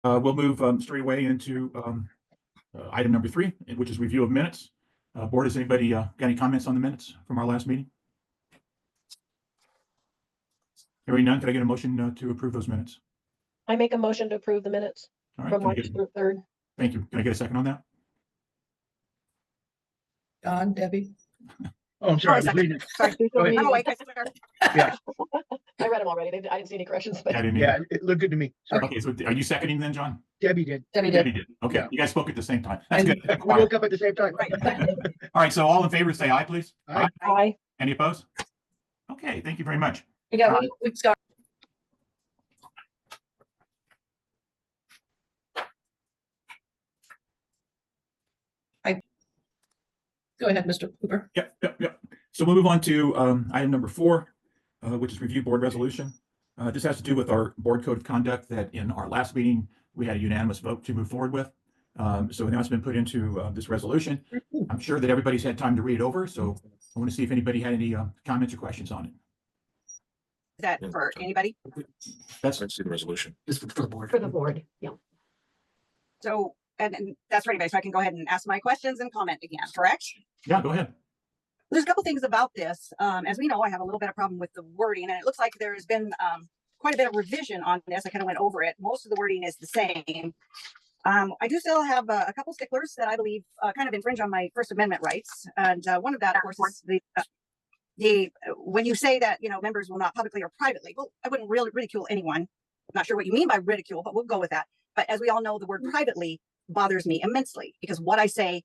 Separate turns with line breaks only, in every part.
We'll move straight away into item number 3, which is review of minutes. Board, has anybody got any comments on the minutes from our last meeting? Hearing none, can I get a motion to approve those minutes?
I make a motion to approve the minutes
All right,
from
can I
March
get,
3rd.
thank you. Can I get a second on that?
John, Debbie.
Oh, I'm sorry. I was
second.
reading.
Sorry,
Go ahead.
I'm awake.
Yeah,
I read them already. I didn't see any corrections. But
I didn't
yeah,
either.
it looked good to me. Sorry.
Okay, so are you seconding then, John?
Debbie did.
Debbie
Debbie
did.
did. Okay,
Yeah.
you guys spoke at the same time. That's
And-
good.
We woke up at the same time.
Right.
All right, so all in favor, say aye, please.
Aye.
Aye.
Any opposed? Okay, thank you very much.
We got we've got. Go ahead, Mr. Cooper.
Yep. So we'll move on to item number 4, which is review board resolution. This has to do with our board code of conduct that in our last meeting, we had a unanimous vote to move forward with. So now it's been put into this resolution. I'm sure that everybody's had time to read it over, so I want to see if anybody had any comments or questions on it.
Is that for anybody?
That's
Let's see the resolution.
This is for the board.
For the board. Yeah.
So, and that's for anybody, so I can go ahead and ask my questions and comment again, correct?
yeah, go ahead.
There's a couple things about this. As we know, I have a little bit of problem with the wording, and it looks like there's been quite a bit of revision on this. I kind of went over it. Most of the wording is the same. I do still have a couple sticklers that I believe kind of infringe on my First Amendment rights. And one of that, of course, is the when you say that, members will not publicly or privately, well, I wouldn't really ridicule anyone. I'm not sure what you mean by ridicule, but we'll go with that. But as we all know, the word privately bothers me immensely, because what I say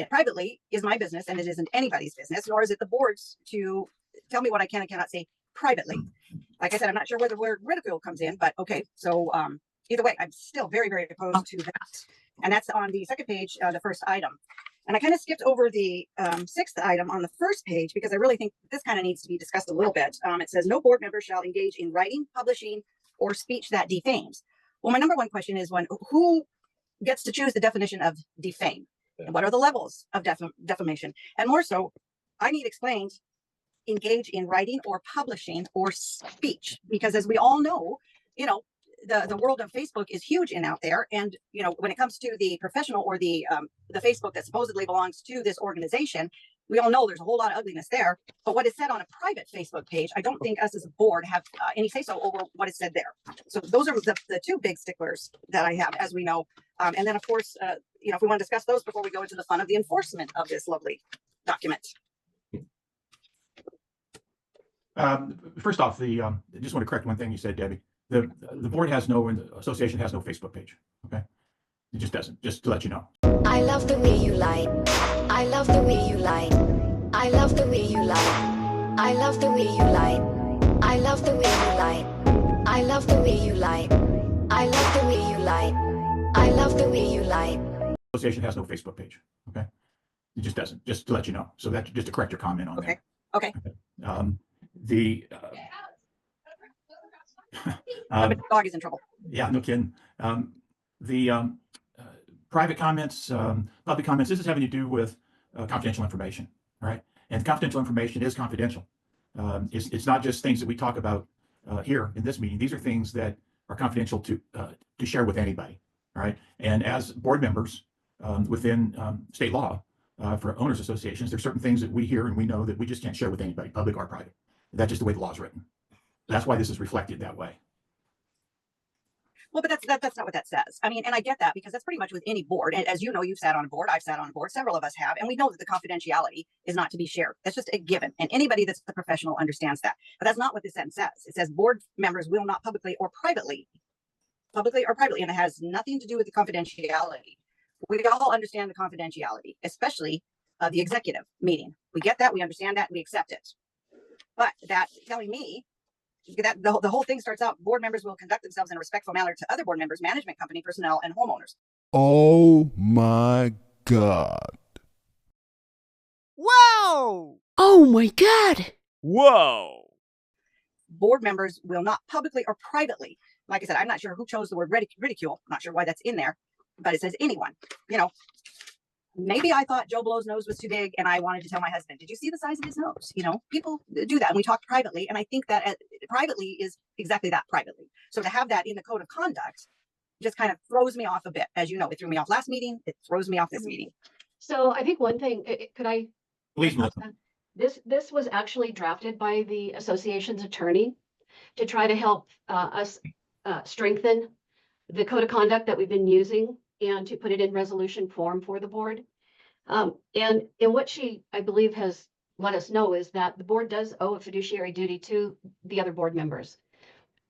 privately is my business, and it isn't anybody's business, nor is it the board's to tell me what I can and cannot say privately. Like I said, I'm not sure where the word ridicule comes in, but okay. So either way, I'm still very, very opposed to that. And that's on the second page, the first item. And I kind of skipped over the 6th item on the first page, because I really think this kind of needs to be discussed a little bit. It says no board member shall engage in writing, publishing, or speech that defames. Well, my number one question is who gets to choose the definition of defame? And what are the levels of defamation? And more so, I need explained engage in writing or publishing or speech, because as we all know, the world of Facebook is huge and out there. And, when it comes to the professional or the Facebook that supposedly belongs to this organization, we all know there's a whole lot of ugliness there. But what is said on a private Facebook page, I don't think us as a board have any say so over what is said there. So those are the 2 big sticklers that I have, as we know. And then, of course, if we want to discuss those before we go into the fun of the enforcement of this lovely document.
First off, I just want to correct one thing you said, Debbie. The board has no, and the association has no Facebook page. Okay, it just doesn't. Just to let you know.
I love the way you lie. I love the way you lie. I love the way you lie. I love the way you lie. I love the way you lie. I love the way you lie. I love the way you lie. I love the way you lie.
Association has no Facebook page. Okay, it just doesn't. Just to let you know. So that just to correct your comment on
Okay.
that.
Okay.
The
The dog is in trouble.
yeah, no kidding. The private comments, public comments, this is having to do with confidential information, all right? And confidential information is confidential. It's not just things that we talk about here in this meeting. These are things that are confidential to share with anybody, all right? And as board members within state law for owners associations, there's certain things that we hear and we know that we just can't share with anybody, public or private. That's just the way the law is written. That's why this is reflected that way.
Well, but that's not what that says. I mean, and I get that, because that's pretty much with any board. And as you know, you've sat on a board, I've sat on a board, several of us have, and we know that the confidentiality is not to be shared. That's just a given. And anybody that's a professional understands that. But that's not what this sentence says. It says board members will not publicly or privately, and it has nothing to do with the confidentiality. We all understand the confidentiality, especially the executive meeting. We get that, we understand that, we accept it. But that telling me that the whole thing starts out, board members will conduct themselves in a respectful manner to other board members, management company personnel, and homeowners.
Oh my God.
Whoa!
Oh my God!
Whoa!
Board members will not publicly or privately, like I said, I'm not sure who chose the word ridicule. I'm not sure why that's in there, but it says anyone. Maybe I thought Joe Blow's nose was too big and I wanted to tell my husband, did you see the size of his nose? People do that, and we talk privately. And I think that privately is exactly that, privately. So to have that in the code of conduct, just kind of throws me off a bit. As you know, it threw me off last meeting. It throws me off this meeting.
So I think one thing, could I?
Please, Melissa.
This was actually drafted by the association's attorney to try to help us strengthen the code of conduct that we've been using and to put it in resolution form for the board. And what she, I believe, has let us know is that the board does owe a fiduciary duty to the other board members.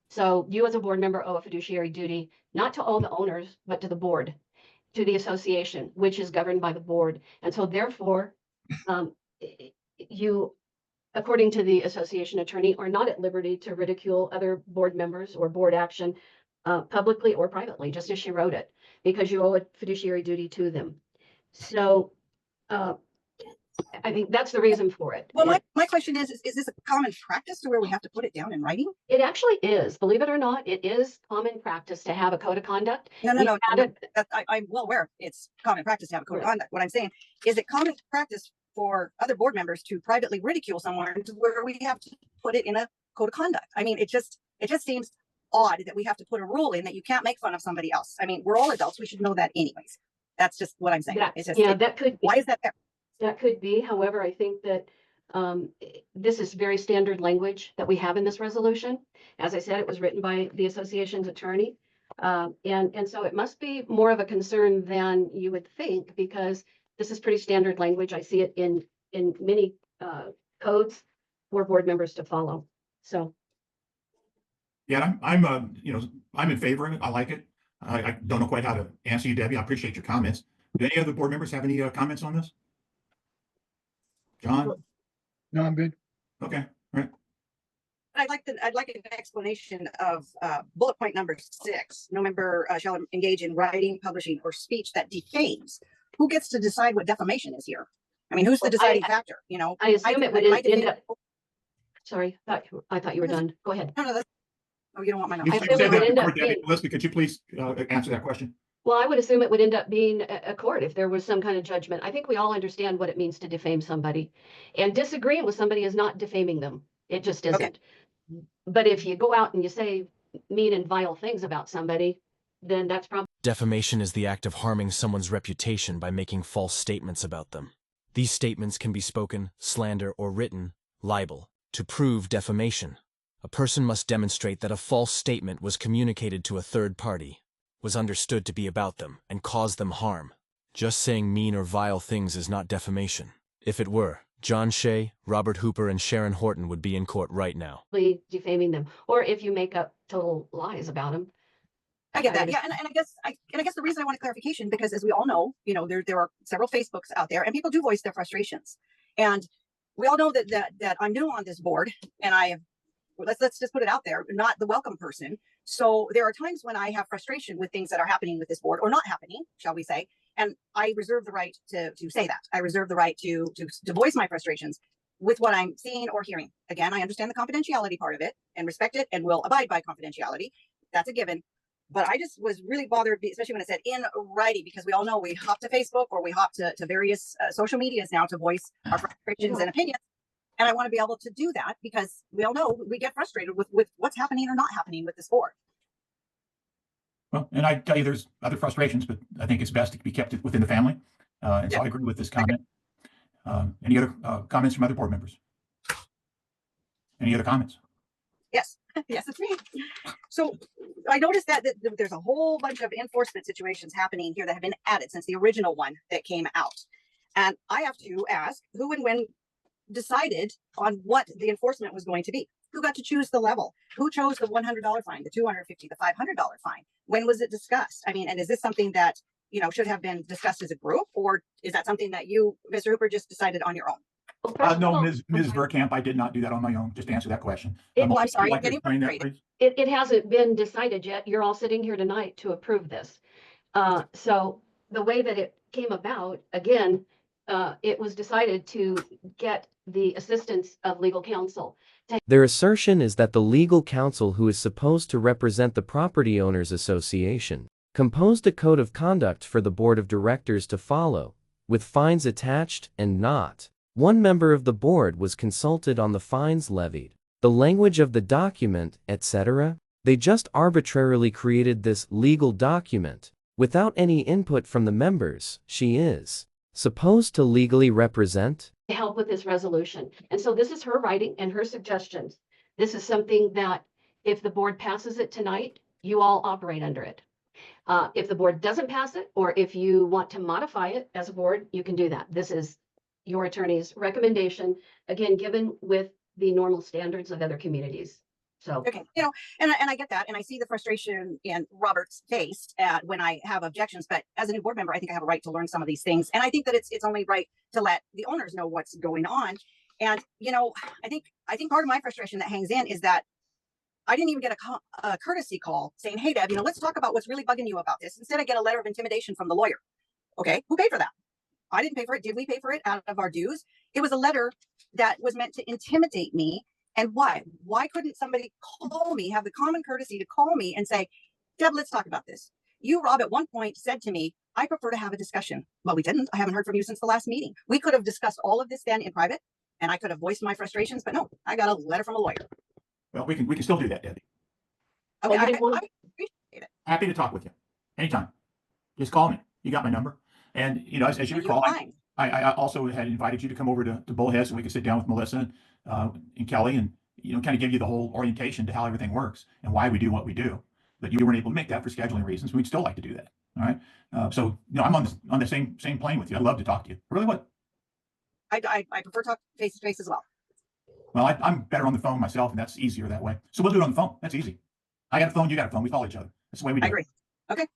So you as a board member owe a fiduciary duty, not to all the owners, but to the board, to the association, which is governed by the board. And so therefore, you, according to the association attorney, are not at liberty to ridicule other board members or board action publicly or privately, just as she wrote it, because you owe a fiduciary duty to them. So I think that's the reason for it.
Well, my question is this a common practice to where we have to put it down in writing?
It actually is, believe it or not, it is common practice to have a code of conduct.
No. I'm well aware it's common practice to have a code of conduct. What I'm saying is it common practice for other board members to privately ridicule someone to where we have to put it in a code of conduct. I mean, it just seems odd that we have to put a rule in that you can't make fun of somebody else. I mean, we're all adults. We should know that anyways. That's just what I'm saying.
That could be.
Why is that there?
That could be. However, I think that this is very standard language that we have in this resolution. As I said, it was written by the association's attorney. And so it must be more of a concern than you would think, because this is pretty standard language. I see it in many codes for board members to follow. So.
Yeah, I'm in favor of it. I like it. I don't know quite how to answer you, Debbie. I appreciate your comments. Do any other board members have any comments on this? John?
No, I'm good.
Okay, all right.
I'd like an explanation of bullet point number 6. No member shall engage in writing, publishing, or speech that defames. Who gets to decide what defamation is here? I mean, who's the deciding factor? You know,
I assume it would end up. Sorry, I thought you were done. Go ahead.
No, oh, you don't want my
You
notes.
said that before, Debbie. Melissa, could you please answer that question?
Well, I would assume it would end up being a court if there was some kind of judgment. I think we all understand what it means to defame somebody, and disagreeing with somebody is not defaming them. It just isn't. Okay. But if you go out and you say mean and vile things about somebody, then that's probably.
Defamation is the act of harming someone's reputation by making false statements about them. These statements can be spoken, slander, or written, libel. To prove defamation, a person must demonstrate that a false statement was communicated to a third party, was understood to be about them, and caused them harm. Just saying mean or vile things is not defamation. If it were, John Shea, Robert Hooper, and Sharon Horton would be in court right now.
Defaming them, or if you make up total lies about them.
I get that, yeah, and I guess the reason I want clarification, because as we all know, there are several Facebooks out there, and people do voice their frustrations, and we all know that I'm new on this board, and let's just put it out there, not the welcome person. So there are times when I have frustration with things that are happening with this board, or not happening, shall we say, and I reserve the right to say that. I reserve the right to voice my frustrations with what I'm seeing or hearing. Again, I understand the confidentiality part of it and respect it and will abide by confidentiality. That's a given. But I just was really bothered, especially when it said in writing, because we all know we hop to Facebook or we hop to various social medias now to voice our frustrations and opinions. And I want to be able to do that because we all know we get frustrated with what's happening or not happening with this board.
Well, and I tell you, there's other frustrations, but I think it's best to be kept within the family. And so I agree with this comment. Any other comments from other board members? Any other comments?
Yes. Yes, it's me. So I noticed that there's a whole bunch of enforcement situations happening here that have been added since the original one that came out. And I have to ask who and when decided on what the enforcement was going to be. Who got to choose the level? Who chose the $100 fine, the $250, the $500 fine? When was it discussed? I mean, and is this something that, should have been discussed as a group, or is that something that you, Mr. Hooper, just decided on your own?
No, Ms. Verkamp, I did not do that on my own. Just to answer that question.
I'm sorry.
It hasn't been decided yet. You're all sitting here tonight to approve this. So the way that it came about, again, it was decided to get the assistance of legal counsel.
Their assertion is that the legal counsel who is supposed to represent the Property Owners Association composed a code of conduct for the board of directors to follow, with fines attached and not. One member of the board was consulted on the fines levied, the language of the document, etc. They just arbitrarily created this legal document without any input from the members she is supposed to legally represent.
To help with this resolution. And so this is her writing and her suggestions. This is something that if the board passes it tonight, you all operate under it. If the board doesn't pass it, or if you want to modify it as a board, you can do that. This is your attorney's recommendation, again, given with the normal standards of other communities. So,
Okay, and I get that, and I see the frustration in Robert's face when I have objections. But as a new board member, I think I have a right to learn some of these things, and I think that it's only right to let the owners know what's going on. And I think part of my frustration that hangs in is that I didn't even get a courtesy call saying, "Hey, Deb, let's talk about what's really bugging you about this." Instead, I get a letter of intimidation from the lawyer. Okay, who paid for that? I didn't pay for it. Did we pay for it out of our dues? It was a letter that was meant to intimidate me. And why? Why couldn't somebody call me, have the common courtesy to call me and say, "Deb, let's talk about this. You, Rob, at one point said to me, I prefer to have a discussion." Well, we didn't. I haven't heard from you since the last meeting. We could have discussed all of this then in private, and I could have voiced my frustrations, but no, I got a letter from a lawyer.
Well, we can still do that, Debbie.
Okay,
Well,
I
you didn't want-
appreciate it.
Happy to talk with you anytime. Just call me. You got my number. And as you
And
recall,
you're fine.
I also had invited you to come over to Bullhead so we could sit down with Melissa and Kelly and kind of give you the whole orientation to how everything works and why we do what we do. But you weren't able to make that for scheduling reasons. We'd still like to do that. All right. So I'm on the same plane with you. I'd love to talk to you. I really would.
I prefer talk face to face as well.
Well, I'm better on the phone myself, and that's easier that way. So we'll do it on the phone. That's easy. I got a phone, you got a phone. We follow each other. That's the way we do
I agree.
it.
Okay.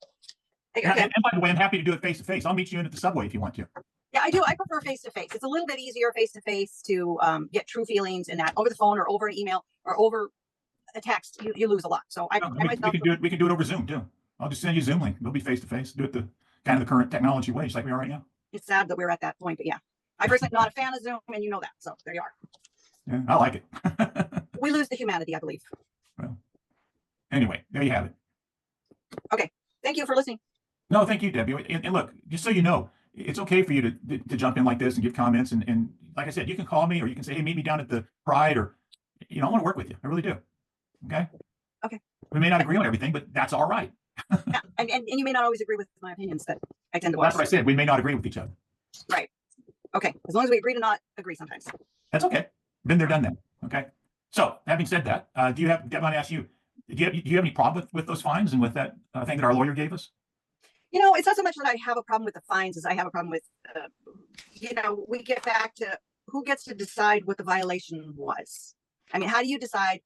And by the way, I'm happy to do it face to face. I'll meet you in at the subway if you want to.
Yeah, I do. I prefer face to face. It's a little bit easier face to face to get true feelings, and that over the phone or over an email or over a text, you lose a lot. So
We can do it over Zoom too. I'll just send you a Zoom link. We'll be face to face. Do it the kind of the current technology way, just like we are right now.
It's sad that we're at that point, but yeah, I personally am not a fan of Zoom, and you know that. So there you are.
Yeah, I like it.
We lose the humanity, I believe.
Well, anyway, there you have it.
Okay, thank you for listening.
No, thank you, Debbie. And look, just so you know, it's okay for you to jump in like this and give comments. And like I said, you can call me or you can say, "Hey, meet me down at the Pride," or I want to work with you. I really do. Okay.
Okay.
We may not agree on everything, but that's all right.
Yeah, and you may not always agree with my opinions, but I tend to.
Well, that's what I said. We may not agree with each other.
Right. Okay. As long as we agree to not agree sometimes.
That's okay. Been there, done that. Okay. So having said that, do you have, Deb, I want to ask you, do you have any problem with those fines and with that thing that our lawyer gave us?
It's not so much that I have a problem with the fines as I have a problem with, we get back to who gets to decide what the violation was. I mean, how do you decide,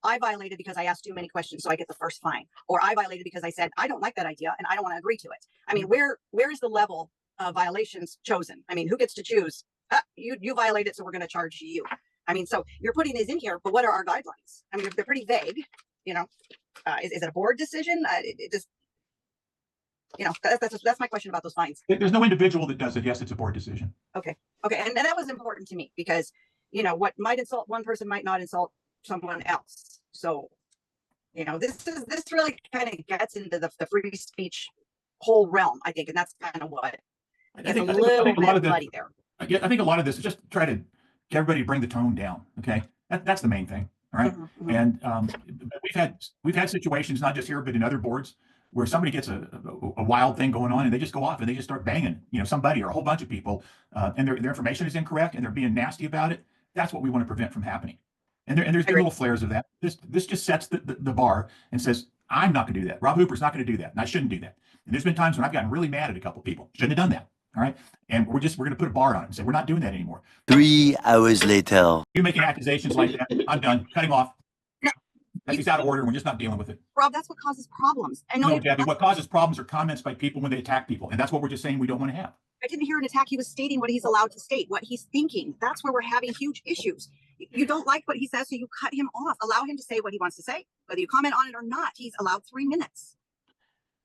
I violated because I asked too many questions, so I get the first fine, or I violated because I said, I don't like that idea and I don't want to agree to it. I mean, where is the level of violations chosen? I mean, who gets to choose? You violated, so we're going to charge you. I mean, so you're putting these in here, but what are our guidelines? I mean, they're pretty vague, is it a board decision? It just, that's my question about those fines.
There's no individual that does it. Yes, it's a board decision.
Okay. And that was important to me because, what might insult one person might not insult someone else. So, this really kind of gets into the free speech whole realm, I think. And that's kind of what
I think
a little bit
of
muddy there.
I think a lot of this is just try to get everybody to bring the tone down. Okay. That's the main thing. All right.
Mhm,
And we've had situations, not just here, but in other boards, where somebody gets a wild thing going on and they just go off and they just start banging, somebody or a whole bunch of people, and their information is incorrect and they're being nasty about it. That's what we want to prevent from happening. And there's been little flares of that. This just sets the bar and says, I'm not going to do that. Rob Hooper's not going to do that. And I shouldn't do that. And there's been times when I've gotten really mad at a couple of people. Shouldn't have done that. All right. And we're going to put a bar on it and say, we're not doing that anymore.
3 hours later.
You making accusations like that, I'm done. Cut him off. He's out of order. We're just not dealing with it.
Rob, that's what causes problems. I know.
No, Debbie, what causes problems are comments by people when they attack people. And that's what we're just saying we don't want to have.
I didn't hear an attack. He was stating what he's allowed to state, what he's thinking. That's where we're having huge issues. You don't like what he says, so you cut him off. Allow him to say what he wants to say. Whether you comment on it or not, he's allowed 3 minutes.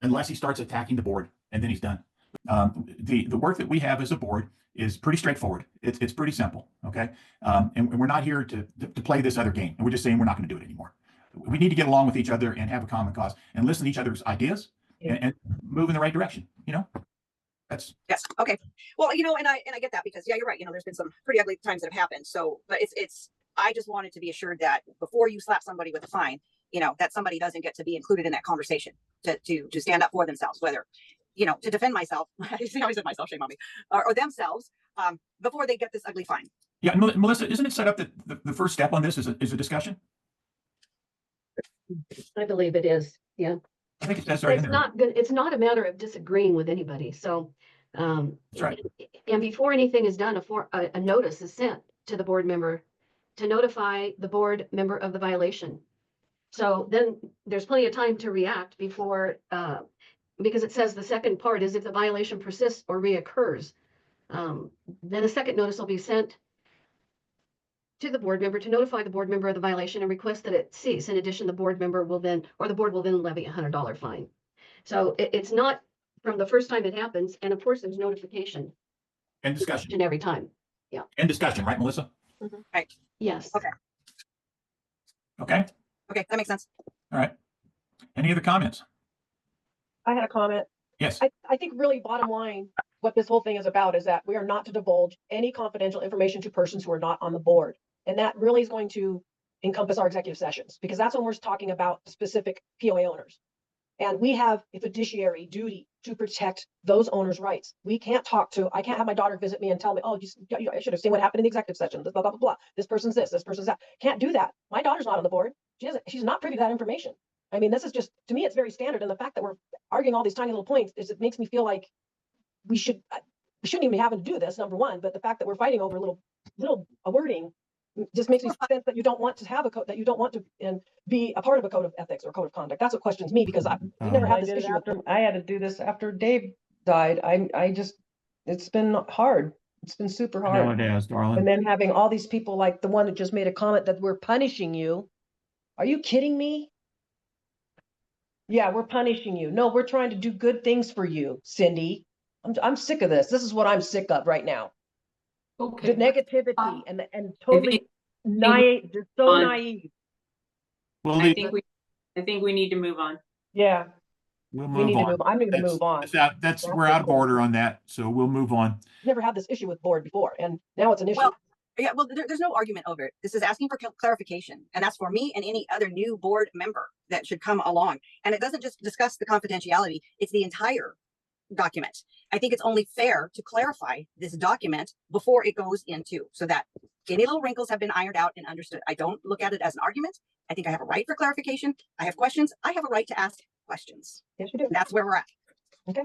Unless he starts attacking the board, and then he's done. The work that we have as a board is pretty straightforward. It's pretty simple, okay? And we're not here to play this other game. And we're just saying we're not going to do it anymore. We need to get along with each other and have a common cause and listen to each other's ideas and move in the right direction. That's
yes. Okay. Well, and I get that because you're right. There's been some pretty ugly times that have happened. So, but I just wanted to be assured that before you slap somebody with a fine, that somebody doesn't get to be included in that conversation to stand up for themselves, whether, to defend myself, I always said myself, shame on me, or themselves, before they get this ugly fine.
Yeah, Melissa, isn't it set up that the first step on this is a discussion?
I believe it is, yeah.
I think that's right in
It's
there.
not good. It's not a matter of disagreeing with anybody. So,
That's right.
and before anything is done, a notice is sent to the board member to notify the board member of the violation. So then there's plenty of time to react before, because it says the second part is if the violation persists or reoccurs, then a second notice will be sent to the board member to notify the board member of the violation and request that it cease. In addition, the board will then levy $100 fine. So it's not from the first time it happens. And of course, there's notification
And discussion.
and every time.
And discussion, right, Melissa?
Right.
Yes.
Okay.
Okay.
Okay, that makes sense.
All right. Any other comments?
I had a comment.
Yes.
I think really bottom line, what this whole thing is about is that we are not to divulge any confidential information to persons who are not on the board. And that really is going to encompass our executive sessions, because that's when we're talking about specific POA owners. And we have a fiduciary duty to protect those owners' rights. I can't have my daughter visit me and tell me, oh, I should have seen what happened in the executive session, blah, blah, blah, blah. This person's this person's that. Can't do that. My daughter's not on the board. She's not privy to that information. I mean, this is just, to me, it's very standard. And the fact that we're arguing all these tiny little points it makes me feel like we shouldn't even be having to do this, number one. But the fact that we're fighting over little wording just makes me sense that you don't want to have a code, that you don't want to be a part of a code of ethics or code of conduct. That's what questions me, because we never had this issue. I had to do this after Dave died. It's been hard. It's been super hard.
No, it is, darling.
And then having all these people like the one that just made a comment that we're punishing you. Are you kidding me? Yeah, we're punishing you. No, we're trying to do good things for you, Cindy. I'm sick of this. This is what I'm sick of right now.
Okay.
The negativity and totally naive, just so naive.
We'll
I think we need to move on.
Yeah,
we'll
we need
move
to
on.
move. I'm going to move on.
We're out of order on that, so we'll move on.
Never had this issue with board before, and now it's an issue.
Well, there's no argument over it. This is asking for clarification, and that's for me and any other new board member that should come along. And it doesn't just discuss the confidentiality, it's the entire document. I think it's only fair to clarify this document before it goes into, so that any little wrinkles have been ironed out and understood. I don't look at it as an argument. I think I have a right for clarification. I have questions. I have a right to ask questions.
Yes, you do.
That's where we're at.
Okay.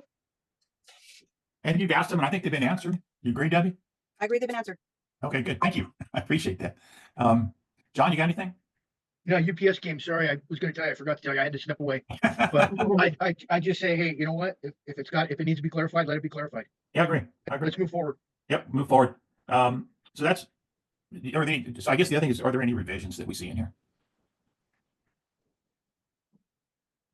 And you've asked them, and I think they've been answered. You agree, Debbie?
I agree they've been answered.
Okay, good. Thank you. I appreciate that. John, you got anything?
Yeah, UPS game. Sorry, I was going to tell you. I forgot to tell you. I had to step away. But I just say, hey, you know what? If it needs to be clarified, let it be clarified.
Yeah, I agree.
Let's move forward.
Yep, move forward. So that's everything. So I guess the other thing is, are there any revisions that we see in here?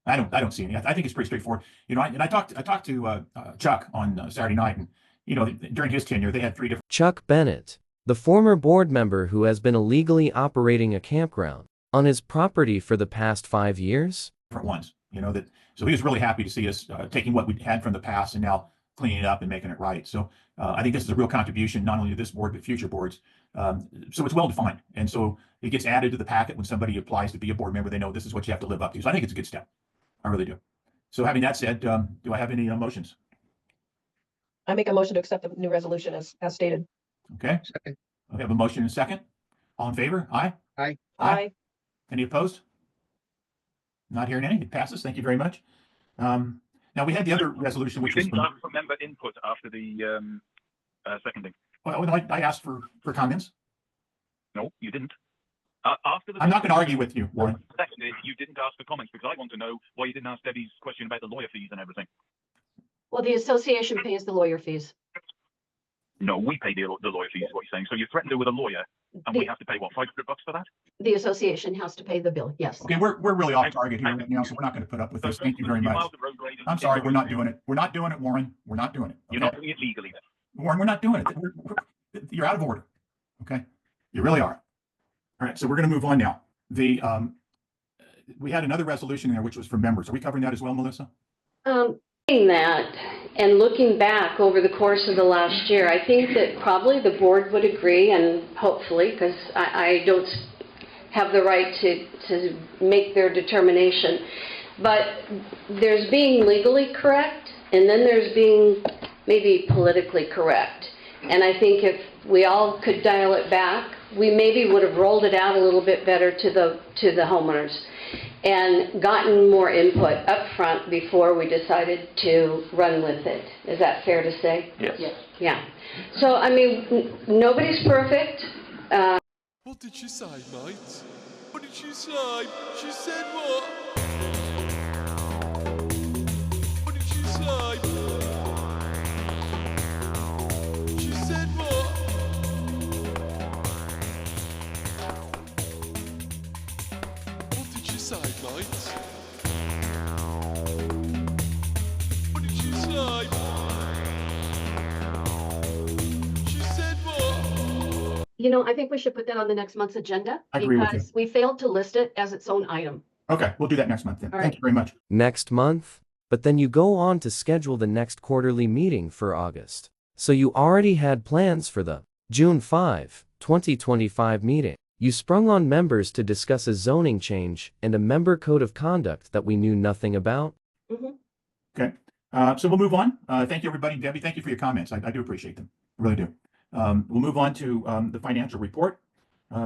I don't see any. I think it's pretty straightforward. I talked to Chuck on Saturday night, and during his tenure, they had 3 different.
Chuck Bennett, the former board member who has been illegally operating a campground on his property for the past 5 years.
Ones, so he was really happy to see us taking what we had from the past and now cleaning it up and making it right. So I think this is a real contribution, not only to this board, but future boards. So it's well defined. And so it gets added to the packet when somebody applies to be a board member. They know this is what you have to live up to. So I think it's a good step. I really do. So having that said, do I have any motions?
I make a motion to accept the new resolution as stated.
Okay.
Second.
We have a motion and a second. All in favor? Aye.
Aye.
Aye.
Any opposed? Not hearing any. It passes. Thank you very much. Now we had the other resolution, which was
didn't ask for member input after the seconding.
Well, I asked for comments.
No, you didn't. After the
I'm not going to argue with you, Warren.
seconded, you didn't ask for comments, because I want to know why you didn't ask Debbie's question about the lawyer fees and everything.
Well, the association pays the lawyer fees.
No, we pay the lawyer fees, is what you're saying. So you threatened her with a lawyer, and we have to pay, what, $500 for that?
The association has to pay the bill, yes.
Okay, we're really off target here right now, so we're not going to put up with this. Thank you very much. I'm sorry, we're not doing it. We're not doing it, Warren. We're not doing it. Okay?
You're not doing it legally then.
Warren, we're not doing it. You're out of order. Okay, you really are. All right, so we're going to move on now. We had another resolution there, which was for members. Are we covering that as well, Melissa?
That and looking back over the course of the last year, I think that probably the board would agree, and hopefully, because I don't have the right to make their determination. But there's being legally correct, and then there's being maybe politically correct. And I think if we all could dial it back, we maybe would have rolled it out a little bit better to the homeowners and gotten more input up front before we decided to run with it. Is that fair to say?
Yes.
Yeah. So, I mean, nobody's perfect.
What did she say, mate? What did she say? She said what? What did she say? She said what? What did she say, mate? What did she say? She said what?
You know, I think we should put that on the next month's agenda
I agree with you.
because we failed to list it as its own item.
Okay, we'll do that next month then.
All
Thank
right.
you very much.
Next month? But then you go on to schedule the next quarterly meeting for August. So you already had plans for the June 5, 2025 meeting. You sprung on members to discuss a zoning change and a member code of conduct that we knew nothing about.
Okay, so we'll move on. Thank you, everybody. Debbie, thank you for your comments. I do appreciate them. I really do. We'll move on to the financial report,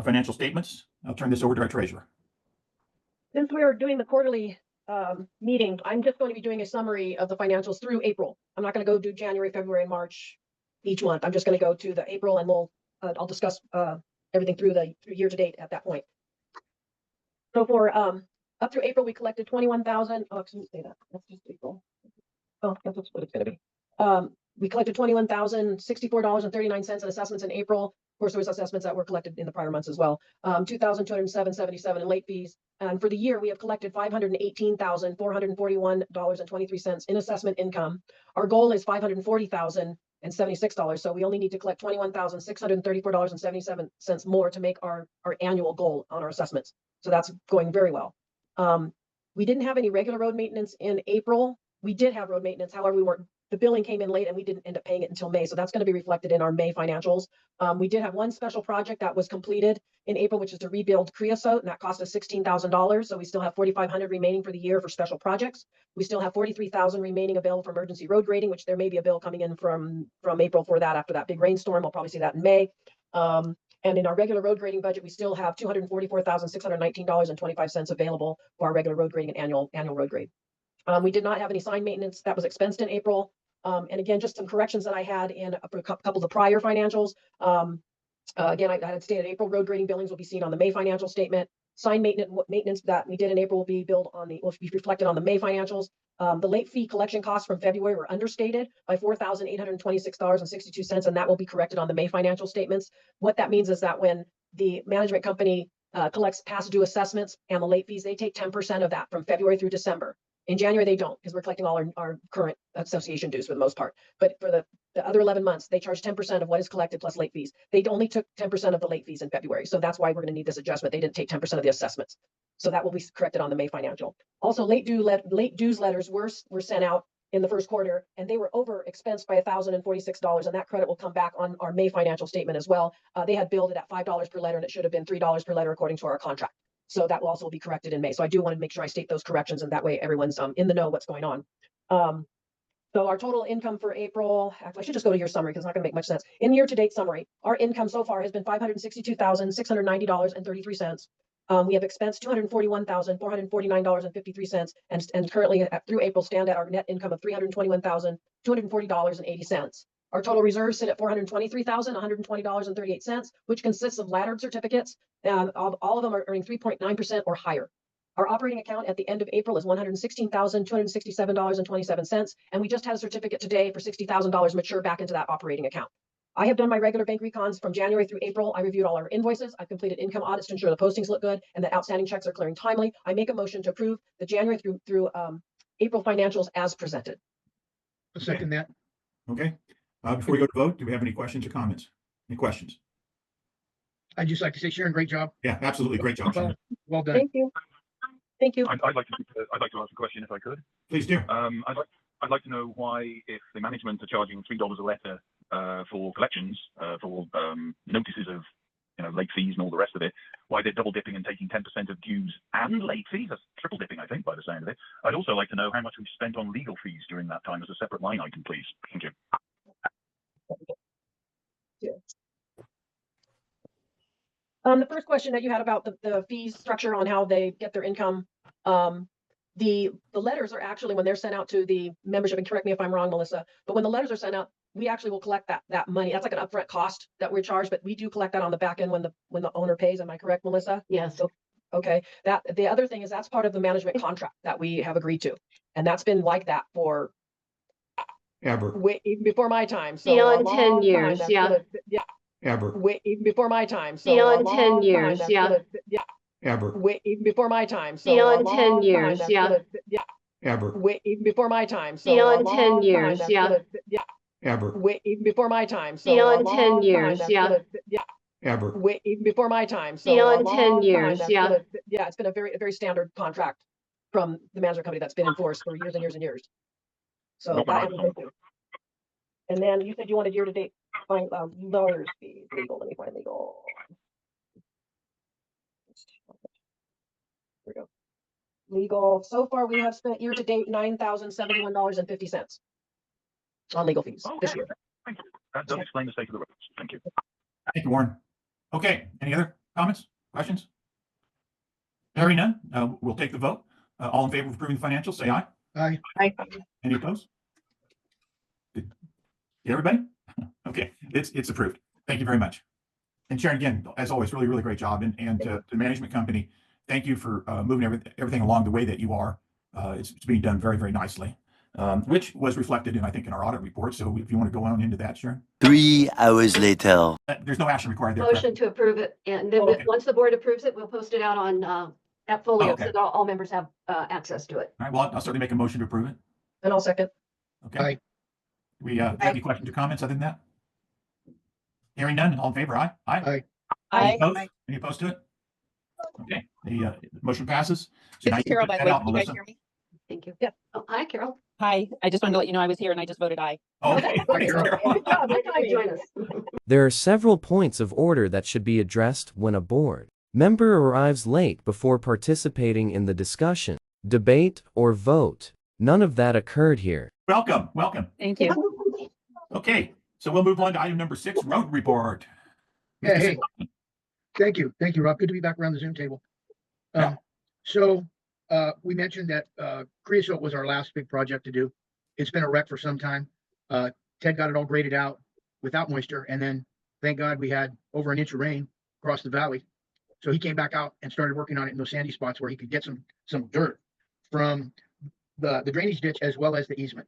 financial statements. I'll turn this over to our treasurer.
Since we are doing the quarterly meeting, I'm just going to be doing a summary of the financials through April. I'm not going to go do January, February, and March each month. I'm just going to go to the April, and I'll discuss everything through year to date at that point. So for up through April, we collected 21,000. Oh, excuse me, say that. That's just April. Oh, that's what it's going to be. We collected $21,064.39 in assessments in April. Of course, there was assessments that were collected in the prior months as well. $2,207.77 in late fees. And for the year, we have collected $518,441.23 in assessment income. Our goal is $540,076. So we only need to collect $21,634.77 more to make our annual goal on our assessments. So that's going very well. We didn't have any regular road maintenance in April. We did have road maintenance. However, the billing came in late and we didn't end up paying it until May. So that's going to be reflected in our May financials. We did have one special project that was completed in April, which is to rebuild Creosote, and that cost us $16,000. So we still have $4,500 remaining for the year for special projects. We still have $43,000 remaining available for emergency road grading, which there may be a bill coming in from April for that after that big rainstorm. We'll probably see that in May. And in our regular road grading budget, we still have $244,619.25 available for our regular road grading and annual road grade. We did not have any sign maintenance that was expensed in April. And again, just some corrections that I had in a couple of the prior financials. Again, I had stated April road grading billings will be seen on the May financial statement. Sign maintenance that we did in April will be reflected on the May financials. The late fee collection costs from February were understated by $4,826.62, and that will be corrected on the May financial statements. What that means is that when the management company collects past due assessments and the late fees, they take 10% of that from February through December. In January, they don't, because we're collecting all our current association dues for the most part. But for the other 11 months, they charge 10% of what is collected plus late fees. They only took 10% of the late fees in February. So that's why we're going to need this adjustment. They didn't take 10% of the assessments. So that will be corrected on the May financial. Also, late dues letters were sent out in the first quarter, and they were over expensed by $1,046, and that credit will come back on our May financial statement as well. They had billed it at $5 per letter, and it should have been $3 per letter according to our contract. So that will also be corrected in May. So I do want to make sure I state those corrections, and that way everyone's in the know what's going on. So our total income for April, actually I should just go to your summary because it's not going to make much sense. In year-to-date summary, our income so far has been $562,690.33. We have expensed $241,449.53, and currently through April stand at our net income of $321,240.80. Our total reserves sit at $423,120.38, which consists of laddered certificates, and all of them are earning 3.9% or higher. Our operating account at the end of April is $116,267.27, and we just had a certificate today for $60,000 mature back into that operating account. I have done my regular bank recons from January through April. I reviewed all our invoices. I've completed income audits to ensure the postings look good and that outstanding checks are clearing timely. I make a motion to approve the January through April financials as presented.
I'll second that.
Okay. Before we go to vote, do we have any questions or comments? Any questions?
I'd just like to say, Sharon, great job.
Yeah, absolutely. Great job, Sharon.
Well done.
Thank you. Thank you.
I'd like to ask a question if I could.
Please do.
I'd like to know why, if the management are charging $3 a letter for collections, for notices of late fees and all the rest of it, why they're double dipping and taking 10% of dues and late fees. That's triple dipping, I think, by the sound of it. I'd also like to know how much we've spent on legal fees during that time as a separate line item, please. Thank you.
The first question that you had about the fee structure on how they get their income, the letters are actually, when they're sent out to the membership, and correct me if I'm wrong, Melissa, but when the letters are sent out, we actually will collect that money. That's like an upfront cost that we're charged, but we do collect that on the back end when the owner pays. Am I correct, Melissa?
Yes.
So, okay. The other thing is that's part of the management contract that we have agreed to, and that's been like that for
Ever.
even before my time. So
Beyond
a
10
long
years,
time,
yeah.
Ever.
Even before my time. So
Beyond
a
10
long
years,
time,
yeah.
Ever.
even before my time. So
Beyond
a
10
long
years,
time,
yeah.
Ever.
even before my time. So
Beyond
a
10
long
years,
time,
yeah.
Ever.
even before my time. So
Beyond
a
10
long
years,
time,
yeah.
Ever.
even before my time. So
Beyond
a
10
long
years,
time,
yeah.
It's been a very standard contract from the management company that's been enforced for years and years and years. So that is one thing. And then you said you wanted year-to-date lawyers fees, legal. Let me find legal. Here we go. Legal. So far, we have spent year-to-date $9,071.50 on legal fees this year.
Thank you. That does explain the state of the roads. Thank you.
Thank you, Warren. Okay, any other comments, questions? Hearing none, we'll take the vote. All in favor of approving the financials, say aye.
Aye.
Any opposed? Good. Everybody? Okay, it's approved. Thank you very much. And Sharon, again, as always, really great job. And to the management company, thank you for moving everything along the way that you are. It's being done very nicely, which was reflected in, I think, in our audit report. So if you want to go on into that, Sharon.
3 hours later.
There's no action required there. correct?
Motion to approve it, and then
Okay.
once the board approves it, we'll post it out on at Folio,
Okay.
so that all members have access to it.
All right, well, I'll certainly make a motion to approve it.
And I'll second.
Okay.
Aye.
We have any questions or comments other than that? Hearing none, all in favor, aye?
Aye.
Any opposed? Any opposed to it? Okay, the motion passes. So now
It's
you can
Carol,
put
by the
that
way.
out,
Can you guys
Melissa.
hear me?
Thank you.
Yeah.
Oh, hi, Carol.
Hi, I just wanted to let you know I was here and I just voted aye.
Okay. Thanks, Carol.
Good job.
Good time to join us.
There are several points of order that should be addressed when a board member arrives late before participating in the discussion, debate, or vote. None of that occurred here.
Welcome.
Thank you.
Okay, so we'll move on to item number 6, road report.
Hey. Thank you, Rob. Good to be back around the Zoom table.
Yeah.
So we mentioned that creosote was our last big project to do. It's been a wreck for some time. Ted got it all graded out without moisture, and then thank God we had over an inch of rain across the valley. So he came back out and started working on it in those sandy spots where he could get some dirt from the drainage ditch as well as the easement,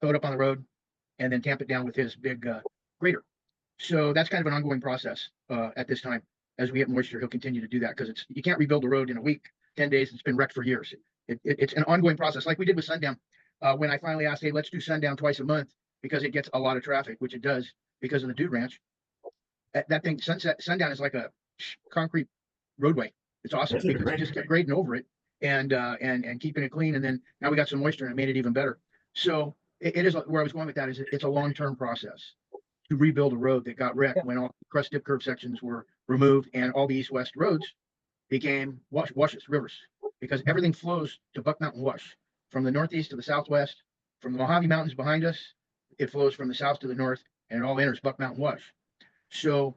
throw it up on the road, and then tamp it down with his big grader. So that's kind of an ongoing process at this time. As we get moisture, he'll continue to do that because you can't rebuild a road in a week, 10 days. It's been wrecked for years. It's an ongoing process, like we did with Sundown. When I finally asked, hey, let's do Sundown twice a month because it gets a lot of traffic, which it does because of the Dude Ranch. That thing, Sundown is like a concrete roadway. It's awesome because we just kept grading over it and keeping it clean. And then now we got some moisture and it made it even better. So it is where I was going with that is it's a long-term process to rebuild a road that got wrecked when all crust dip curve sections were removed and all the east-west roads became washes, rivers, because everything flows to Buck Mountain Wash from the northeast to the southwest, from the Mojave Mountains behind us. It flows from the south to the north and it all enters Buck Mountain Wash. So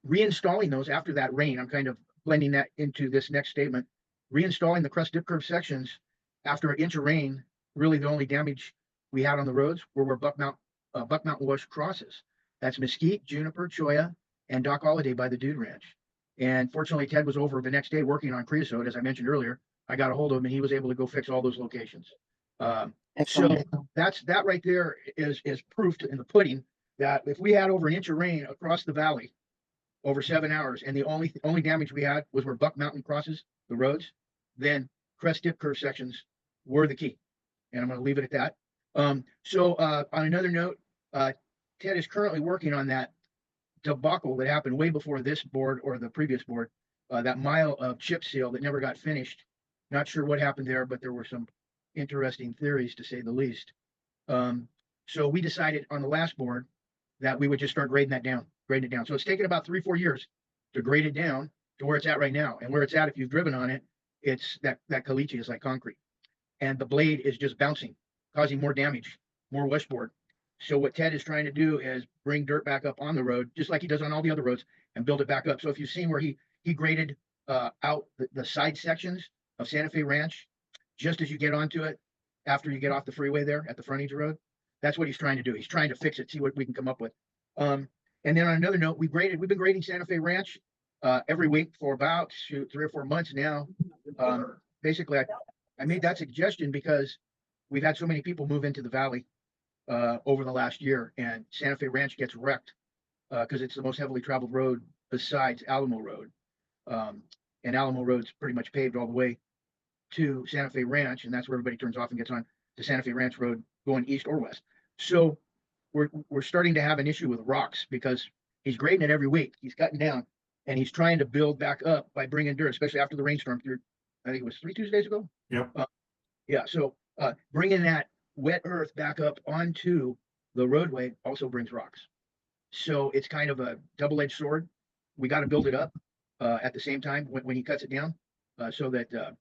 reinstalling those after that rain, I'm kind of blending that into this next statement. Reinstalling the crust dip curve sections after an inch of rain, really the only damage we had on the roads were where Buck Mountain Wash crosses. That's Mesquite, Juniper, Cholla, and Doc Holiday by the Dude Ranch. And fortunately, Ted was over the next day working on creosote, as I mentioned earlier. I got a hold of him and he was able to go fix all those locations. So that right there is proof in the pudding that if we had over an inch of rain across the valley over 7 hours, and the only damage we had was where Buck Mountain crosses the roads, then crest dip curve sections were the key. And I'm going to leave it at that. So on another note, Ted is currently working on that debacle that happened way before this board or the previous board, that mile of chip seal that never got finished. Not sure what happened there, but there were some interesting theories to say the least. So we decided on the last board that we would just start grading that down grading it down. So it's taken about 3, 4 years to grade it down to where it's at right now. And where it's at, if you've driven on it, it's that caliche is like concrete. And the blade is just bouncing, causing more damage, more washboard. So what Ted is trying to do is bring dirt back up on the road, just like he does on all the other roads, and build it back up. So if you've seen where he graded out the side sections of Santa Fe Ranch, just as you get onto it, after you get off the freeway there at the frontage road, that's what he's trying to do. He's trying to fix it, see what we can come up with. And then on another note, we've been grading Santa Fe Ranch every week for about 3 or 4 months now. Basically, I made that suggestion because we've had so many people move into the valley over the last year, and Santa Fe Ranch gets wrecked because it's the most heavily traveled road besides Alamo Road. And Alamo Road's pretty much paved all the way to Santa Fe Ranch, and that's where everybody turns off and gets on to Santa Fe Ranch Road going east or west. So we're starting to have an issue with rocks because he's grading it every week. He's cutting down and he's trying to build back up by bringing dirt, especially after the rainstorm through, I think it was 3 Tuesdays ago.
Yep.
Yeah. So bringing that wet earth back up onto the roadway also brings rocks. So it's kind of a double-edged sword. We got to build it up at the same time when he cuts it down so that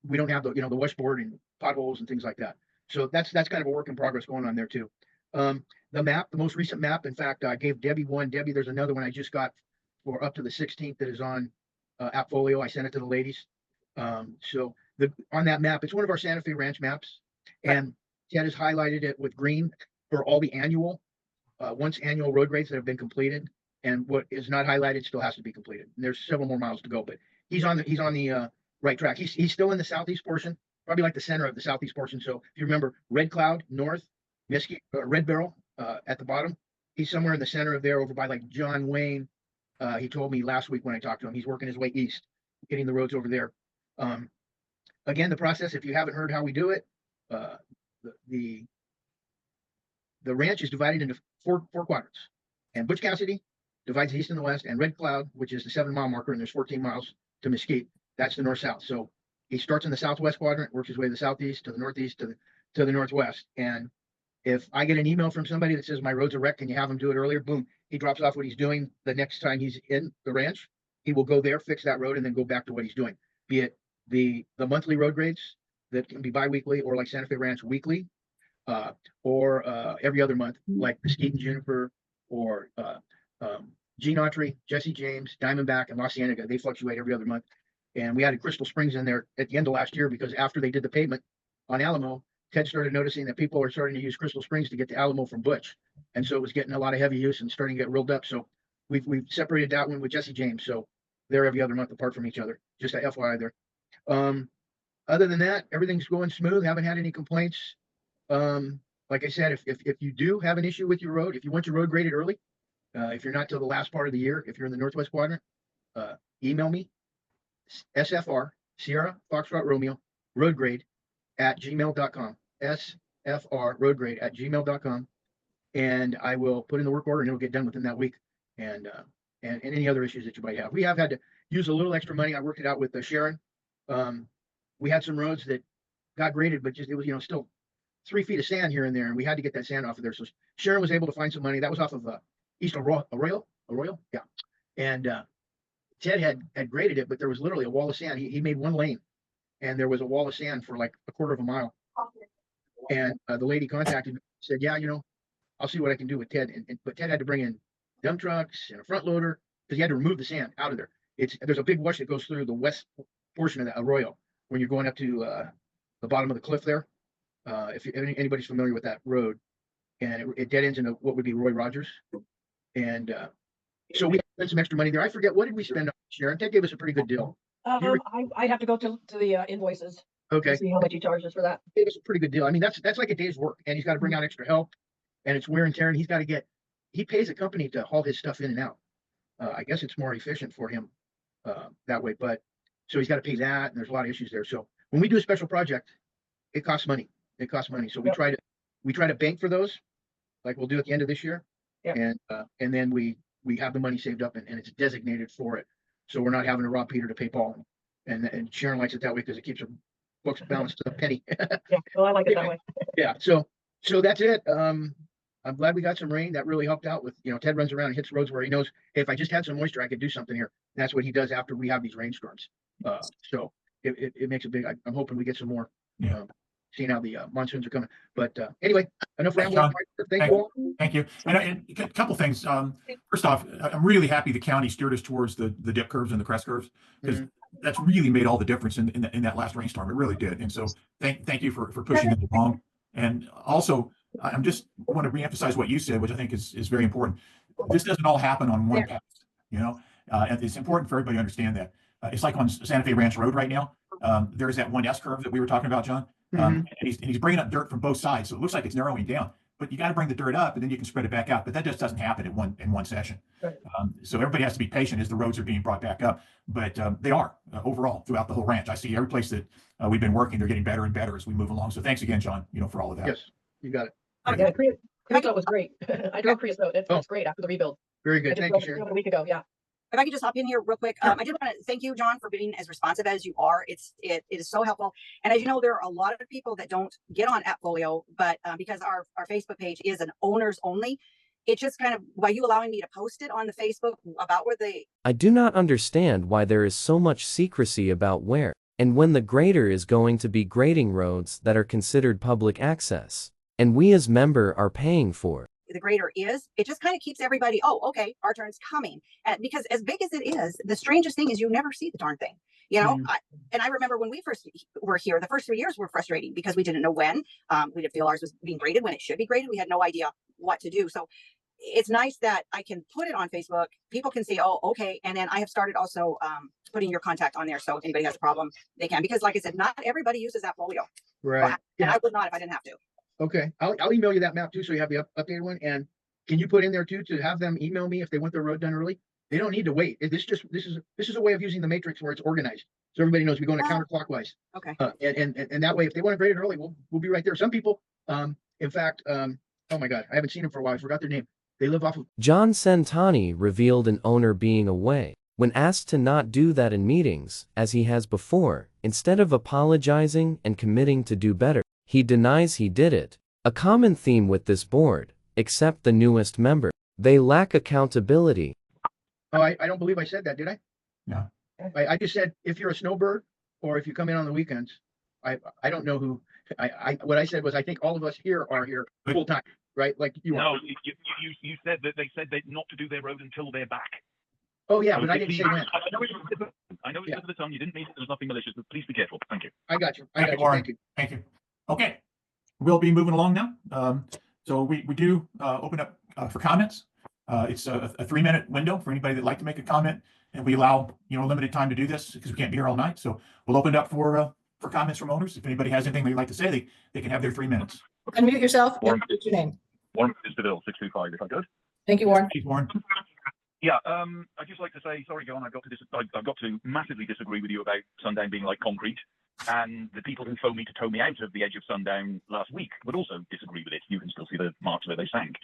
we don't have the washboard and potholes and things like that. So that's kind of a work in progress going on there too. The map, the most recent map, in fact, I gave Debbie one. Debbie, there's another one I just got for up to the 16th that is on Appfolio. I sent it to the ladies. So on that map, it's one of our Santa Fe Ranch maps, and Ted has highlighted it with green for all the once annual road grades that have been completed, and what is not highlighted still has to be completed. And there's several more miles to go, but he's on the right track. He's still in the southeast portion, probably like the center of the southeast portion. So if you remember Red Cloud north, Mesquite, Red Barrel at the bottom, he's somewhere in the center of there over by like John Wayne. He told me last week when I talked to him, he's working his way east, getting the roads over there. Again, the process, if you haven't heard how we do it, the ranch is divided into four quadrants, and Butch Cassidy divides the east and the west, and Red Cloud, which is the 7-mile marker, and there's 14 miles to Mesquite, that's the north-south. So he starts in the southwest quadrant, works his way to the southeast, to the northeast, to the northwest. And if I get an email from somebody that says my roads are wrecked, can you have him do it earlier? Boom, he drops off what he's doing the next time he's in the ranch. He will go there, fix that road, and then go back to what he's doing, be it the monthly road grades that can be bi-weekly, or like Santa Fe Ranch weekly, or every other month, like Mesquite and Juniper, or Gene Autry, Jesse James, Diamondback, and La Cienega. They fluctuate every other month. And we added Crystal Springs in there at the end of last year because after they did the pavement on Alamo, Ted started noticing that people are starting to use Crystal Springs to get to Alamo from Butch. And so it was getting a lot of heavy use and starting to get rolled up. So we've separated that one with Jesse James. So they're every other month apart from each other. Just a FYI there. Other than that, everything's going smooth. Haven't had any complaints. Like I said, if you do have an issue with your road, if you want your road graded early, if you're not till the last part of the year, if you're in the northwest quadrant, email me, SFR, Sierra Foxtrot Romeo, roadgrade @gmail.com, SFR roadgrade @gmail.com, and I will put in the work order and it'll get done within that week. And any other issues that you might have. We have had to use a little extra money. I worked it out with Sharon. We had some roads that got graded, but just it was still 3 feet of sand here and there, and we had to get that sand off of there. So Sharon was able to find some money. That was off of East Arroyo, yeah. And Ted had graded it, but there was literally a wall of sand. He made one lane, and there was a wall of sand for like a quarter of a mile. And the lady contacted me, said, "Yeah, I'll see what I can do with Ted." But Ted had to bring in dump trucks and a front loader because he had to remove the sand out of there. There's a big wash that goes through the west portion of the Arroyo when you're going up to the bottom of the cliff there. If anybody's familiar with that road, and it dead ends into what would be Roy Rogers. And so we spent some extra money there. I forget, what did we spend on Sharon? Ted gave us a pretty good deal.
I'd have to go to the invoices.
Okay.
To see how much he charges for that.
He gave us a pretty good deal. I mean, that's like a day's work, and he's got to bring out extra help, and it's wear and tear, and he pays a company to haul his stuff in and out. I guess it's more efficient for him that way, but so he's got to pay that, and there's a lot of issues there. So when we do a special project, it costs money. So we try to bank for those, like we'll do at the end of this year.
Yeah.
And then we have the money saved up and it's designated for it. So we're not having to rob Peter to pay Paul. And Sharon likes it that way because it keeps her books balanced to the penny.
Yeah, well, I like it that way.
Yeah. So that's it. I'm glad we got some rain. That really helped out with, Ted runs around and hits roads where he knows, hey, if I just had some moisture, I could do something here. And that's what he does after we have these rainstorms. So it makes a big, I'm hoping we get some more, seeing how the monsoons are coming. But anyway, enough rambling. Thank you all.
Thank you. And a couple things. First off, I'm really happy the county steered us towards the dip curves and the crest curves, because that's really made all the difference in that last rainstorm. It really did. And so thank you for pushing it along. And also, I'm just want to reemphasize what you said, which I think is very important. This doesn't all happen on one pass, and it's important for everybody to understand that. It's like on Santa Fe Ranch Road right now. There's that one S curve that we were talking about, John. And he's bringing up dirt from both sides, so it looks like it's narrowing down. But you got to bring the dirt up, and then you can spread it back out. But that just doesn't happen in one session.
Right.
So everybody has to be patient as the roads are being brought back up. But they are overall throughout the whole ranch. I see every place that we've been working, they're getting better and better as we move along. So thanks again, John, for all of that.
Yes, you got it.
Yeah, creosote was great. I drove creosote. It's great after the rebuild.
Very
I
good.
just
Thank you,
drove it
Sharon.
a week ago. Yeah.
If I could just hop in here real quick, I just want to thank you, John, for being as responsive as you are. It is so helpful. And as you know, there are a lot of people that don't get on Appfolio, but because our Facebook page is an owners only, it's just kind of by you allowing me to post it on the Facebook about where they.
I do not understand why there is so much secrecy about where and when the grader is going to be grading roads that are considered public access, and we as member are paying for.
The grader is, it just kind of keeps everybody, oh, okay, our turn's coming. And because as big as it is, the strangest thing is you never see the darn thing. I remember when we first were here, the first 3 years were frustrating because we didn't know when. We didn't feel ours was being graded when it should be graded. We had no idea what to do. So it's nice that I can put it on Facebook. People can see, oh, okay. And then I have started also putting your contact on there. So if anybody has a problem, they can. Because like I said, not everybody uses Appfolio.
Right.
And I would not if I didn't have to.
Okay, I'll email you that map too, so you have the updated one. And can you put in there too to have them email me if they want their road done early? They don't need to wait. This is a way of using the matrix where it's organized, so everybody knows we're going counterclockwise.
Okay.
And that way, if they want to grade it early, we'll be right there. Some people, in fact, oh my God, I haven't seen them for a while. I forgot their name. They live off of.
John Centani revealed an owner being away when asked to not do that in meetings, as he has before. Instead of apologizing and committing to do better, he denies he did it. A common theme with this board, except the newest member, they lack accountability.
Oh, I don't believe I said that, did I?
No.
I just said if you're a snowbird or if you come in on the weekends, I don't know who. What I said was I think all of us here are here full time, right? Like you are.
No, you said that they said that not to do their road until they're back.
Oh yeah,
So
but I didn't say when.
I know it's of the tongue. You didn't mean it. There's nothing malicious, but please be careful. Thank you.
I got you.
Warren.
Thank you.
Thank you. Okay, we'll be moving along now. So we do open up for comments. It's a 3-minute window for anybody that'd like to make a comment, and we allow limited time to do this because we can't be here all night. So we'll open it up for comments from owners. If anybody has anything they'd like to say, they can have their 3 minutes.
Unmute yourself.
Warren.
What's your name?
Warren is the bill 625. If I could.
Thank you, Warren.
Thanks, Warren.
Yeah, I'd just like to say, sorry, John, I've got to massively disagree with you about Sundown being like concrete, and the people who phoned me to tow me out of the edge of Sundown last week would also disagree with it. You can still see the marks where they sank.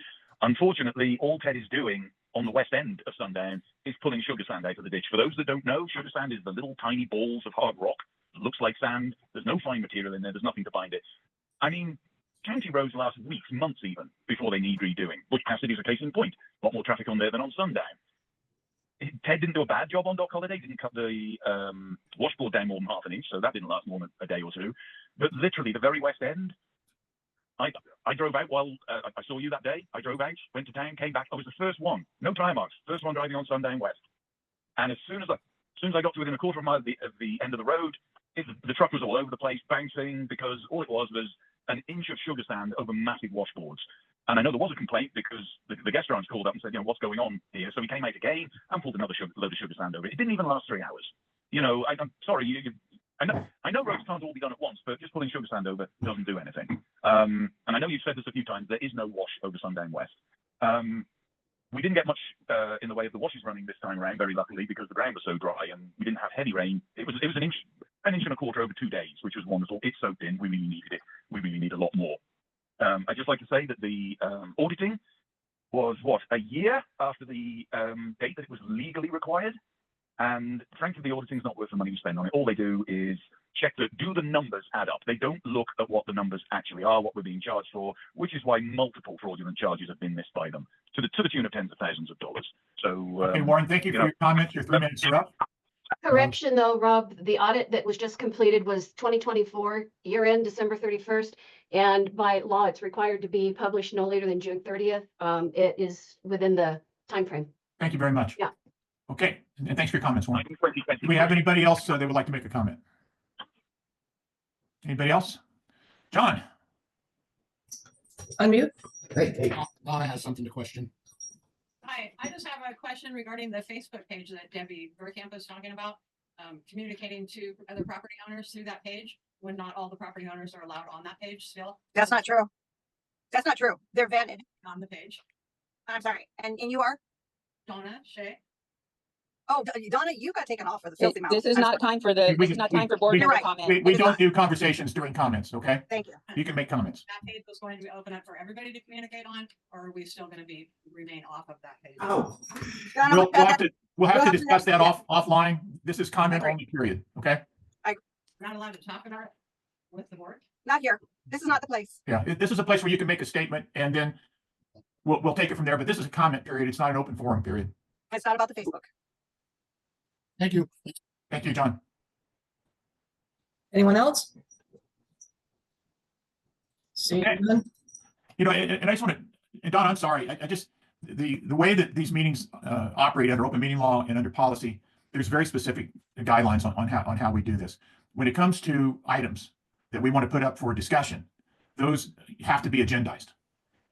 Unfortunately, all Ted is doing on the west end of Sundown is pulling sugar sand out of the ditch. For those that don't know, sugar sand is the little tiny balls of hard rock. It looks like sand. There's no fine material in there. There's nothing to bind it. I mean, county roads last weeks, months even, before they need redoing. Butch Cassidy is a case in point. A lot more traffic on there than on Sundown. Ted didn't do a bad job on Dock Holiday, didn't cut the washboard down more than half an inch, so that didn't last more than a day or two. But literally, the very west end, I drove out while I saw you that day. I drove out, went to town, came back. I was the first one, no tire marks, first one driving on Sundown West. And as soon as I got to within a quarter of a mile of the end of the road, the truck was all over the place, bouncing, because all it was an inch of sugar sand over massive washboards. And I know there was a complaint because the guest grounds called up and said, what's going on here? So we came out again and pulled another load of sugar sand over it. It didn't even last 3 hours. I'm sorry. I know roads can't all be done at once, but just pulling sugar sand over doesn't do anything. And I know you've said this a few times. There is no wash over Sundown West. We didn't get much in the way of the washes running this time around, very luckily, because the ground was so dry and we didn't have heavy rain. It was an inch and a quarter over 2 days, which was wonderful. It soaked in. We really needed it. We really need a lot more. I'd just like to say that the auditing was, a year after the date that it was legally required. And frankly, the auditing is not worth the money we spend on it. All they do is check that do the numbers add up. They don't look at what the numbers actually are, what we're being charged for, which is why multiple fraudulent charges have been missed by them to the tune of tens of thousands of dollars. So,
Okay, Warren, thank you for your comments. Your 3 minutes are up.
Correction though, Rob, the audit that was just completed was 2024 year end, December 31st. And by law, it's required to be published no later than June 30th. It is within the timeframe.
Thank you very much.
Yeah.
Okay, and thanks for your comments, Warren. Do we have anybody else that would like to make a comment? Anybody else? John?
Unmute.
Hey, Donna has something to question.
Hi, I just have a question regarding the Facebook page that Debbie Burkamp was talking about, communicating to other property owners through that page, when not all the property owners are allowed on that page still.
That's not true. That's not true. They're vetted.
On the page.
I'm sorry. And you are?
Donna Shea.
Oh, Donna, you got taken off for the filthy mouth.
This is not time for the, this is not time for board member comment.
We don't do conversations during comments, okay?
Thank you.
You can make comments.
That page was going to be open up for everybody to communicate on, or are we still going to remain off of that page?
Oh.
Donna,
We'll have to discuss that offline. This is comment only, period, okay?
Not allowed to talk about it with the board?
Not here. This is not the place.
Yeah, this is a place where you can make a statement and then we'll take it from there, but this is a comment period. It's not an open forum period.
It's not about the Facebook.
Thank you.
Thank you, John.
Anyone else?
Okay. And I just want to, and Don, I'm sorry. I just, the way that these meetings operate under open meeting law and under policy, there's very specific guidelines on how we do this. When it comes to items that we want to put up for discussion, those have to be agendized.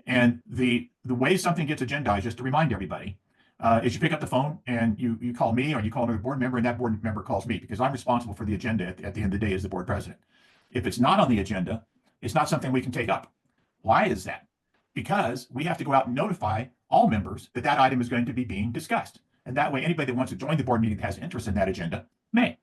And the way something gets agendized, just to remind everybody, is you pick up the phone and you call me or you call another board member and that board member calls me because I'm responsible for the agenda at the end of the day as the board president. If it's not on the agenda, it's not something we can take up. Why is that? Because we have to go out and notify all members that that item is going to be being discussed. And that way, anybody that wants to join the board meeting that has interest in that agenda may.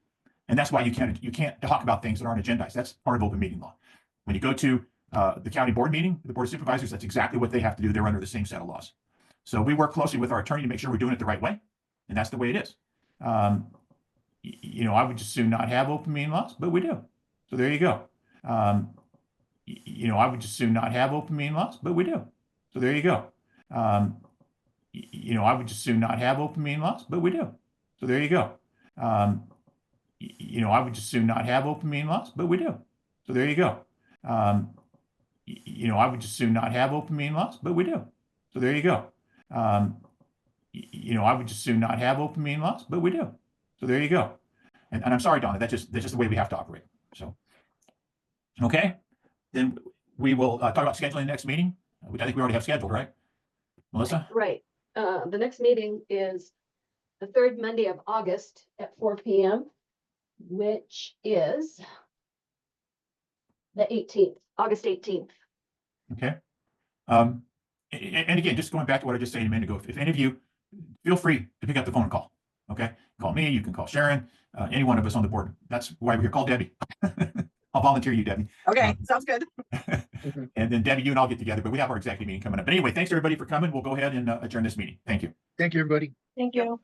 And that's why you can't talk about things that aren't agendized. That's part of open meeting law. When you go to the county board meeting, the board of supervisors, that's exactly what they have to do. They're under the same set of laws. So we work closely with our attorney to make sure we're doing it the right way. And that's the way it is. I would just soon not have open meeting laws, but we do. So there you go. I would just soon not have open meeting laws, but we do. So there you go. I would just soon not have open meeting laws, but we do. So there you go. I would just soon not have open meeting laws, but we do. So there you go. I would just soon not have open meeting laws, but we do. So there you go. I would just soon not have open meeting laws, but we do. So there you go. And I'm sorry, Donna, that's just the way we have to operate. So, okay. Then we will talk about scheduling the next meeting, which I think we already have scheduled, right? Melissa?
Right. The next meeting is the third Monday of August at 4 p.m., which is the 18th, August 18th.
Okay. And again, just going back to what I just said a minute ago, if any of you feel free to pick up the phone and call, okay? Call me, you can call Sharon, any one of us on the board. That's why we're here. Call Debbie. I'll volunteer you, Debbie.
Okay, sounds good.
And then Debbie, you and I'll get together, but we have our executive meeting coming up. But anyway, thanks everybody for coming. We'll go ahead and adjourn this meeting. Thank you.
Thank you, everybody.
Thank you.